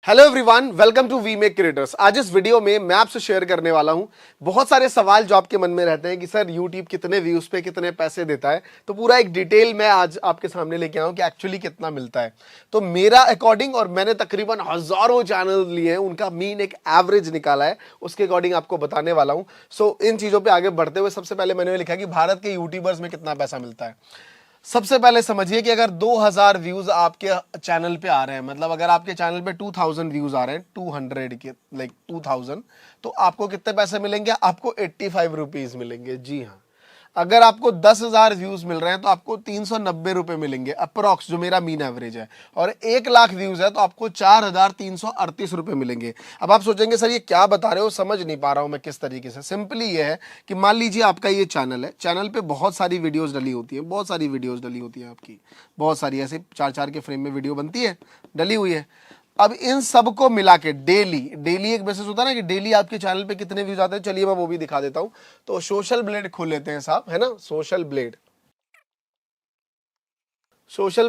Hello everyone, welcome to We Make Creators. आज इस video में मैं आपसे शेयर करने वाला हूं बहुत सारे सवाल जो आपके मन में रहते हैं कि सर यूट्यूब कितने व्यूज पे कितने पैसे देता है। तो पूरा एक डिटेल मैं आज आपके सामने लेके आऊं कि एक्चुअली कितना मिलता है। तो मेरा अकॉर्डिंग, और मैंने तकरीबन हजारों चैनल लिए हैं, उनका मीन एक एवरेज निकाला है, उसके अकॉर्डिंग आपको बताने वाला हूं। सो इन चीजों पर आगे बढ़ते हुए सबसे पहले मैंने लिखा कि भारत के यूट्यूबर्स में कितना पैसा मिलता है। सबसे पहले समझिए कि अगर 2000 व्यूज आपके चैनल पे आ रहे हैं, मतलब अगर आपके चैनल पे 2000 व्यूज आ रहे हैं, 200 के लाइक 2000, तो आपको कितने पैसे मिलेंगे? आपको 85 रुपीज मिलेंगे। जी हाँ। अगर आपको 10,000 व्यूज मिल रहे हैं तो आपको 390 रुपए मिलेंगे अप्रोक्स, जो मेरा मीन एवरेज है। और 1 लाख व्यूज है तो आपको 4,338 रुपए मिलेंगे। अब आप सोचेंगे सर ये क्या बता रहे हो, समझ नहीं पा रहा हूं मैं किस तरीके से। सिंपली ये है कि मान लीजिए आपका ये चैनल है, चैनल पे बहुत सारी वीडियोस डली होती है, बहुत सारी वीडियोस डली होती है आपकी, बहुत सारी ऐसे 4-4 के फ्रेम में वीडियो बनती है, डली हुई है। अब इन सब को मिला के डेली एक बेसिस होता है ना कि डेली आपके चैनल पे कितने व्यूज आते हैं। चलिए मैं वो भी दिखा देता हूं। तो सोशल ब्लेड खोल लेते हैं साहब, है ना। सोशल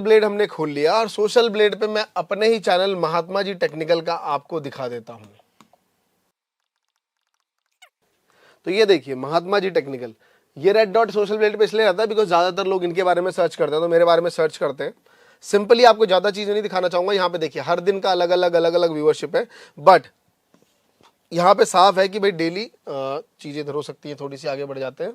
ब्लेड हमने खोल लिया और सोशल ब्लेड पे मैं अपने ही चैनल महात्मा जी टेक्निकल का आपको दिखा देता हूं। तो ये देखिए महात्मा जी टेक्निकल, ये रेड डॉट सोशल ब्लेड पे इसलिए रहता है बिकॉज ज्यादातर लोग इनके बारे में सर्च करते हैं, तो मेरे बारे में सर्च करते हैं। सिंपली आपको ज्यादा चीजें नहीं दिखाना चाहूंगा। यहाँ पे देखिए हर दिन का अलग अलग व्यूअरशिप है, बट यहाँ पे साफ है कि भाई डेली चीजें इधर हो सकती है, थोड़ी सी आगे बढ़ जाते हैं,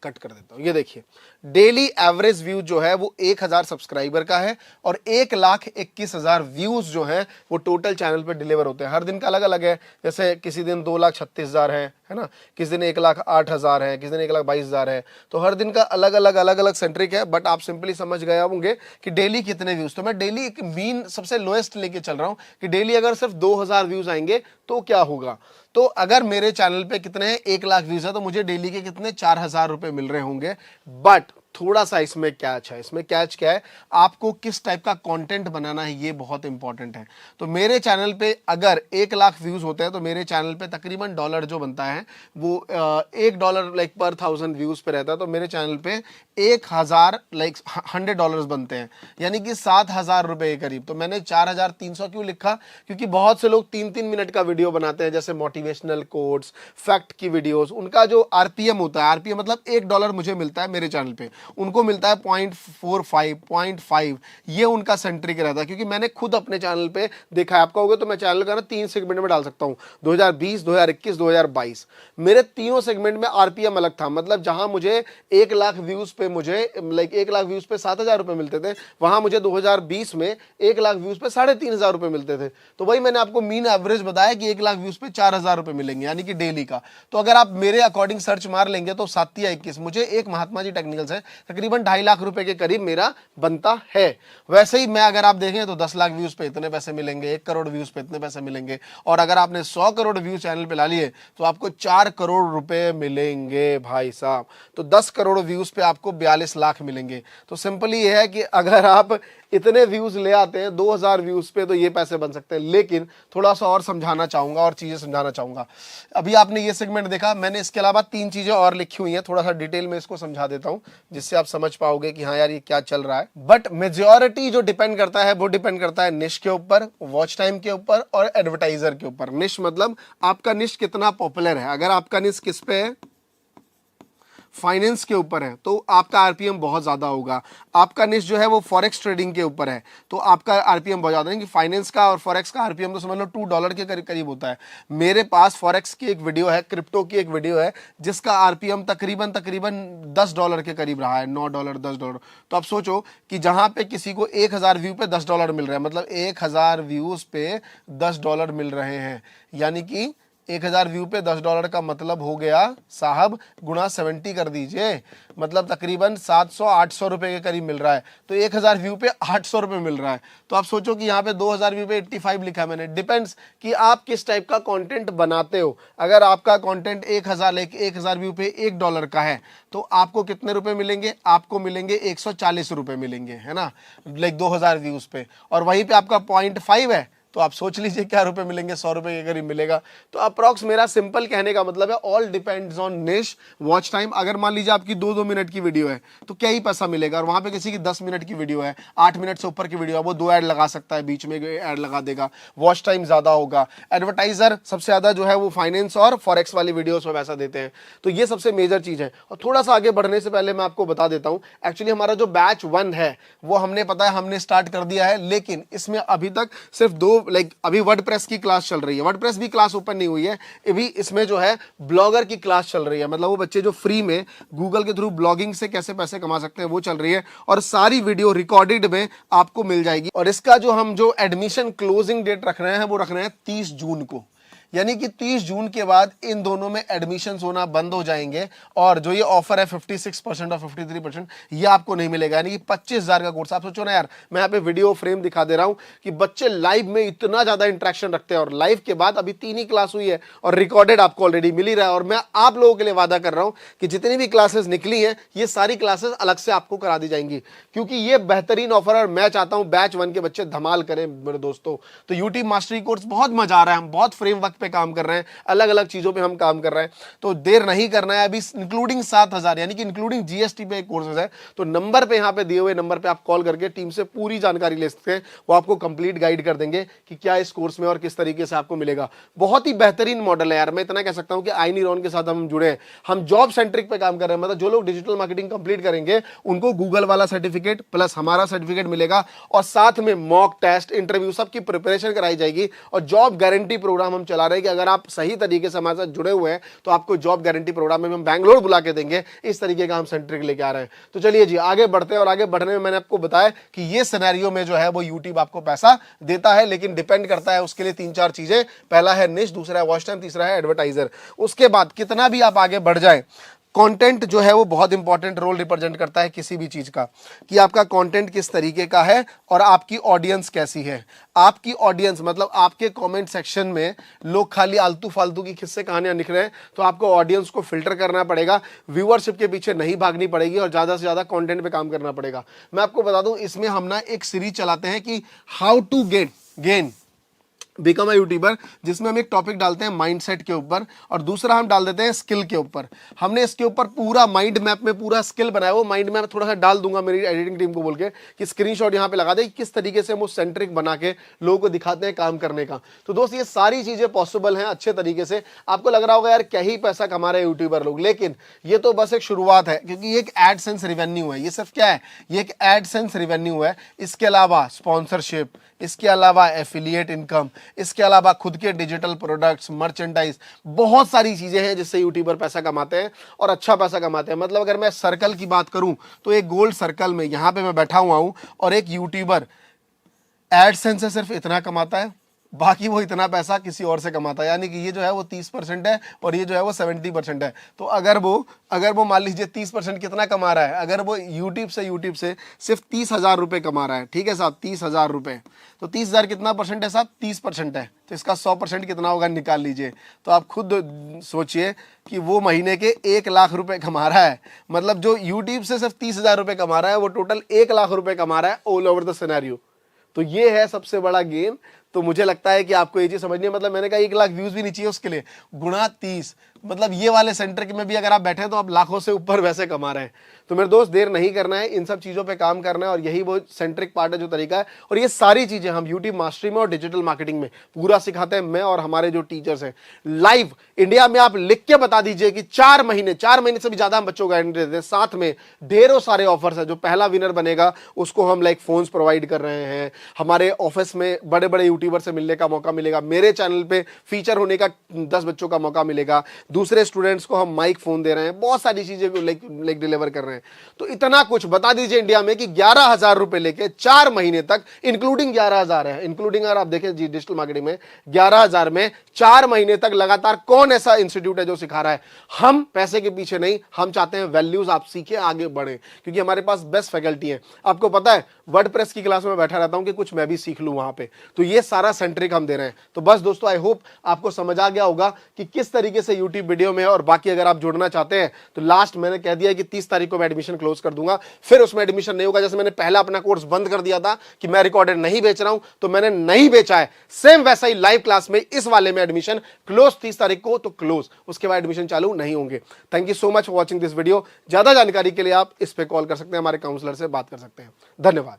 कट कर देता हूं। ये देखिए डेली एवरेज व्यू जो है वो 1000 सब्सक्राइबर का है और 1,21,000 व्यूज जो है वो टोटल चैनल पे डिलीवर होते हैं। हर दिन का अलग अलग है, जैसे किसी दिन 2,36,000 है ना, किसी दिन 1,08,000 है, किसी दिन 1,22,000 है। तो हर दिन का अलग अलग सेंट्रिक है, बट आप सिंपली समझ गए होंगे कि डेली कितने व्यूज। तो मैं डेली एक मीन सबसे लोएस्ट लेके चल रहा हूं कि डेली अगर सिर्फ 2,000 व्यूज आएंगे तो क्या होगा। तो अगर मेरे चैनल पे कितने हैं, 1,00,000 व्यूज है, तो मुझे डेली के कितने 4,000 रुपए मिल रहे होंगे। बट थोड़ा सा इसमें कैच है। इसमें कैच क्या है, आपको किस टाइप का कंटेंट बनाना है, ये बहुत इंपॉर्टेंट है। तो मेरे चैनल पे अगर 1,00,000 व्यूज होते हैं तो मेरे चैनल पे तकरीबन डॉलर जो बनता है वो $1 लाइक पर 1000 व्यूज पे रहता है। तो मेरे चैनल पे 1,000 लाइक $100 बनते हैं, यानी कि 7,000 रुपए के करीब। तो मैंने 4,300 क्यों लिखा, क्योंकि बहुत से लोग 3-3 मिनट का वीडियो बनाते हैं, जैसे मोटिवेशनल कोट्स, फैक्ट की वीडियोस। उनका जो आरपीएम होता है, आरपीएम मतलब $1 मुझे मिलता है मेरे चैनल पे, उनको मिलता है 0.45, 0.5। ये उनका सेंट्रिक रहता है, क्योंकि मैंने खुद अपने चैनल पे देखा है। आपका होगा तो मैं चैनल का ना 3 सेगमेंट में डाल सकता हूं, 2020, 2021, 2022। मेरे तीनों सेगमेंट में आरपीएम अलग था। मतलब जहां मुझे 1,00,000 व्यूज पे मुझे लाइक 1,00,000 व्यूज पे 7,000 रुपए मिलते थे, वहां मुझे 2020 में 1,00,000 व्यूज पे 3,500 रुपए मिलते थे। तो वही मैंने आपको मीन एवरेज बताया कि 1,00,000 व्यूज पे 4,000 रुपए मिलेंगे, यानी कि डेली का। तो अगर आप मेरे अकॉर्डिंग सर्च मार लेंगे तो 7 या 21 मुझे एक महात्मा जी टेक्निकल से तकरीबन 2.5 लाख रुपए के करीब मेरा बनता है। वैसे ही मैं अगर आप देखें तो 10 लाख व्यूज पे इतने पैसे मिलेंगे, 1 करोड़ व्यूज पे इतने पैसे मिलेंगे, और अगर आपने 100 करोड़ व्यूज चैनल पे ला लिए तो आपको 4 करोड़ रुपए मिलेंगे भाई साहब। तो 10 करोड़ व्यूज पे आपको 42 लाख मिलेंगे। तो सिंपली ये है कि अगर आप इतने व्यूज ले आते हैं 2,000 व्यूज पे तो ये पैसे बन सकते हैं। लेकिन थोड़ा सा और समझाना चाहूंगा और चीजें समझाना चाहूंगा। अभी आपने ये सेगमेंट देखा, मैंने इसके अलावा 3 चीजें और लिखी हुई हैं, थोड़ा सा डिटेल में इसको समझा देता हूं जिससे आप समझ पाओगे कि हाँ यार ये क्या चल रहा है। बट मेजॉरिटी जो डिपेंड करता है वो डिपेंड करता है निश के ऊपर, वॉच टाइम के ऊपर और एडवर्टाइजर के ऊपर। निश मतलब आपका निश कितना पॉपुलर है। अगर आपका निश किस पे है, फाइनेंस के ऊपर है, तो आपका आरपीएम बहुत ज्यादा होगा। आपका निश जो है वो फॉरेक्स ट्रेडिंग के ऊपर है, तो आपका आरपीएम बहुत ज्यादा है। कि फाइनेंस का और फॉरेक्स का आरपीएम तो समझ लो $2 के करीब होता है। मेरे पास फॉरेक्स की एक वीडियो है, क्रिप्टो की एक वीडियो है, जिसका आरपीएम तकरीबन $10 के करीब रहा है, $9, $10। तो आप सोचो कि जहां पे किसी को 1,000 व्यू पे $10 मिल रहा है, मतलब 1,000 व्यूज पे $10 मिल रहे हैं, यानी कि 1,000 व्यू पे $10 का मतलब हो गया साहब गुणा 70 कर दीजिए, मतलब तकरीबन 700-800 रुपए के करीब मिल रहा है। तो 1,000 व्यू पे 800 रुपए मिल रहा है। तो आप सोचो कि यहाँ पे 2,000 व्यू पे 85 लिखा है मैंने। डिपेंड्स कि आप किस टाइप का कंटेंट बनाते हो। अगर आपका कंटेंट 1,000 व्यू पे $1 का है तो आपको कितने रुपए मिलेंगे? आपको मिलेंगे 140 रुपए मिलेंगे, है ना, लाइक 2,000 व्यूज पे। और वहीं पे आपका 0.5 है तो आप सोच लीजिए क्या रुपए मिलेंगे, 100 रुपए के करीब मिलेगा। तो अप्रॉक्स मेरा सिंपल कहने का मतलब है ऑल डिपेंड्स ऑन निश, वॉच टाइम। अगर मान लीजिए आपकी 2-2 मिनट की वीडियो है तो क्या ही पैसा मिलेगा, और वहां पे किसी की 10 मिनट की वीडियो है, 8 मिनट से ऊपर की वीडियो है, वो 2 ऐड लगा सकता है, बीच में ऐड लगा देगा, वॉच टाइम ज्यादा होगा। एडवर्टाइजर सबसे ज्यादा जो है वो फाइनेंस और फॉरेक्स वाली वीडियोस में पैसा देते हैं। तो ये सबसे मेजर चीज है। और थोड़ा सा आगे बढ़ने से पहले मैं आपको बता देता हूं, एक्चुअली हमारा जो बैच 1 है वो हमने पता है हमने स्टार्ट कर दिया है, लेकिन इसमें अभी तक सिर्फ 2 अभी वर्डप्रेस की क्लास चल रही है, वर्डप्रेस भी क्लास ओपन नहीं हुई है अभी, इसमें जो है ब्लॉगर की क्लास चल रही है, मतलब वो बच्चे जो फ्री में गूगल के थ्रू ब्लॉगिंग से कैसे पैसे कमा सकते हैं वो चल रही है, और सारी वीडियो रिकॉर्डेड में आपको मिल जाएगी। और इसका हम जो एडमिशन क्लोजिंग डेट रख रहे हैं वो रख रहे हैं 30 जून को, यानी कि 30 जून के बाद इन दोनों में एडमिशंस होना बंद हो जाएंगे, और जो ये ऑफर है 56% और 53% ये आपको नहीं मिलेगा, यानी कि 25,000 का कोर्स। आप सोचो ना यार, मैं यहाँ पे वीडियो फ्रेम दिखा दे रहा हूं कि बच्चे लाइव में इतना ज्यादा इंटरेक्शन रखते हैं, और लाइव के बाद अभी 3 ही क्लास हुई है और रिकॉर्डेड आपको ऑलरेडी मिल ही रहा है। और मैं आप लोगों के लिए वादा कर रहा हूं कि जितनी भी क्लासेस निकली हैं ये सारी क्लासेस अलग से आपको करा दी जाएंगी, क्योंकि ये बेहतरीन ऑफर है। और मैं चाहता हूं बैच 1 के बच्चे धमाल करें मेरे दोस्तों। तो यूट्यूब मास्टरी कोर्स बहुत मजा आ रहा है, हम बहुत फ्रेमवर्क पे काम कर रहे हैं, अलग अलग चीजों पे हम काम कर रहे हैं, तो देर नहीं करना है। अभी इंक्लूडिंग 7,000 यानी कि इंक्लूडिंग जीएसटी पे कोर्सेज है, तो नंबर पे यहाँ पे दिए हुए नंबर पे आप कॉल करके टीम से पूरी जानकारी ले सकते हैं, वो आपको कंप्लीट गाइड कर देंगे कि क्या इस कोर्स में और किस तरीके से आपको मिलेगा। बहुत ही बेहतरीन मॉडल है यार, मैं इतना कह सकता हूं कि आईनीरॉन के साथ हम जुड़े हैं, हम जॉब सेंट्रिक पे काम कर रहे हैं, मतलब जो लोग डिजिटल मार्केटिंग कंप्लीट करेंगे उनको गूगल वाला सर्टिफिकेट प्लस हमारा सर्टिफिकेट मिलेगा, और साथ में मॉक टेस्ट, इंटरव्यू सबकी प्रिपरेशन कराई जाएगी, और जॉब गारंटी प्रोग्राम हम चला रहे हैं कि अगर आप सही तरीके से हमारे साथ जुड़े हुए हैं तो आपको जॉब गारंटी प्रोग्राम में हम बैंगलोर बुला के देंगे। इस तरीके का हम सेंट्रिक लेके आ रहे हैं। तो चलिए जी आगे बढ़ते हैं, और आगे बढ़ने में मैंने आपको बताया कि ये सिनेरियो में जो है वो यूट्यूब आपको पैसा देता है, लेकिन डिपेंड करता है उसके लिए 3-4 चीजें। पहला है निश, दूसरा है वॉच टाइम, तीसरा है एडवर्टाइजर। उसके बाद कितना भी आप आगे बढ़ जाए, कंटेंट जो है वो बहुत इंपॉर्टेंट रोल रिप्रेजेंट करता है किसी भी चीज का, कि आपका कंटेंट किस तरीके का है और आपकी ऑडियंस कैसी है। आपकी ऑडियंस मतलब आपके कमेंट सेक्शन में लोग खाली आलतू फालतू की किस्से कहानियां लिख रहे हैं, तो आपको ऑडियंस को फिल्टर करना पड़ेगा, व्यूअरशिप के पीछे नहीं भागनी पड़ेगी, और ज्यादा से ज्यादा कंटेंट पे काम करना पड़ेगा। मैं आपको बता दूं, इसमें हम ना एक सीरीज चलाते हैं कि how to gain become a YouTuber, जिसमें हम एक टॉपिक डालते हैं माइंडसेट के ऊपर, और दूसरा हम डाल देते हैं स्किल के ऊपर। हमने इसके ऊपर पूरा माइंड मैप में पूरा स्किल बनाया, वो माइंड मैप थोड़ा सा डाल दूंगा मेरी एडिटिंग टीम को बोल के कि स्क्रीनशॉट यहाँ पे लगा दे, किस तरीके से हम वो सेंट्रिक बना के लोगों को दिखाते हैं काम करने का। तो दोस्त ये सारी चीजें पॉसिबल हैं अच्छे तरीके से। आपको लग रहा होगा यार क्या ही पैसा कमा रहे यूट्यूबर लोग, लेकिन ये तो बस एक शुरुआत है, क्योंकि ये एक एडसेंस रेवेन्यू है। ये सिर्फ क्या है, ये एक एडसेंस रेवेन्यू है। इसके अलावा स्पॉन्सरशिप, इसके अलावा एफिलिएट इनकम, इसके अलावा खुद के डिजिटल प्रोडक्ट्स, मर्चेंडाइज, बहुत सारी चीजें हैं जिससे यूट्यूबर पैसा कमाते हैं और अच्छा पैसा कमाते हैं। मतलब अगर मैं सर्कल की बात करूं तो एक गोल्ड सर्कल में यहां पे मैं बैठा हुआ हूं, और एक यूट्यूबर एडसेंस से सिर्फ इतना कमाता है, बाकी वो इतना पैसा किसी और से कमाता है। यानी कि ये जो है वो 30% है और ये जो है वो 70% है। तो अगर वो मान लीजिए 30% कितना कमा रहा है, अगर वो यूट्यूब से सिर्फ 30,000 रुपए कमा रहा है, ठीक है साहब, 30,000 रुपए, तो 30,000 कितना परसेंट है साहब, 30% है, तो इसका 100% कितना होगा निकाल लीजिए। तो आप खुद सोचिए कि वो महीने के 1 लाख रुपए कमा रहा है। मतलब जो यूट्यूब से सिर्फ 30,000 रुपए कमा रहा है वो टोटल 1 लाख रुपए कमा रहा है ऑल ओवर द सिनेरियो। तो ये है सबसे बड़ा गेम। तो मुझे लगता है कि आपको ये चीज समझनी है। मतलब मैंने कहा 1 लाख व्यूज भी नहीं चाहिए उसके लिए, गुणा 30, मतलब ये वाले सेंटर में भी अगर आप बैठे तो आप लाखों से ऊपर वैसे कमा रहे हैं। तो मेरे दोस्त देर नहीं करना है, इन सब चीजों पे काम करना है, और यही वो सेंट्रिक पार्ट है जो तरीका है। और ये सारी चीजें हम यूट्यूब मास्टरी में और डिजिटल मार्केटिंग में पूरा सिखाते हैं, मैं और हमारे जो टीचर्स हैं लाइव इंडिया में। आप लिख के बता दीजिए कि 4 महीने से भी ज्यादा हम बच्चों को गारंटी देते हैं। साथ में ढेरों सारे ऑफर्स है। जो पहला विनर बनेगा उसको हम लाइक फोन्स प्रोवाइड कर रहे हैं, हमारे ऑफिस में बड़े बड़े यूट्यूबर से मिलने का मौका मिलेगा, मेरे चैनल पे फीचर होने का 10 बच्चों का मौका मिलेगा, दूसरे स्टूडेंट्स को हम माइक फोन दे रहे हैं, बहुत सारी चीजें लाइक डिलीवर कर रहे हैं। तो इतना कुछ बता दीजिए इंडिया में कि 11,000 रुपए लेके 4 महीने तक, इंक्लूडिंग 11,000 है, इंक्लूडिंग अगर आप देखें जी डिजिटल मार्केटिंग में 11,000 में 4 महीने तक लगातार कौन ऐसा इंस्टीट्यूट है जो सिखा रहा है। हम पैसे के पीछे नहीं, हम चाहते हैं वैल्यूज आप सीखे आगे बढ़े, क्योंकि हमारे पास बेस्ट फैकल्टी है। आपको पता है वर्डप्रेस की क्लास में बैठा रहता हूं कि कुछ मैं भी सीख लूं वहां पे। तो ये सारा सेंट्रिक हम दे रहे हैं। तो बस दोस्तों, आई होप आपको समझ आ गया होगा कि किस तरीके से यूट्यूब वीडियो में, और बाकी अगर आप जुड़ना चाहते हैं तो लास्ट मैंने कह दिया कि 30 तारीख को मैं एडमिशन क्लोज कर दूंगा, फिर उसमें एडमिशन नहीं होगा। जैसे मैंने पहला अपना कोर्स बंद कर दिया था कि मैं रिकॉर्डेड नहीं बेच रहा हूं, तो मैंने नहीं बेचा है, सेम वैसा ही लाइव क्लास में इस वाले में एडमिशन क्लोज 30 तारीख को, तो क्लोज, उसके बाद एडमिशन चालू नहीं होंगे। Thank you so much for watching this video. ज्यादा जानकारी के लिए आप इस पे कॉल कर सकते हैं, हमारे काउंसलर से बात कर सकते हैं। धन्यवाद।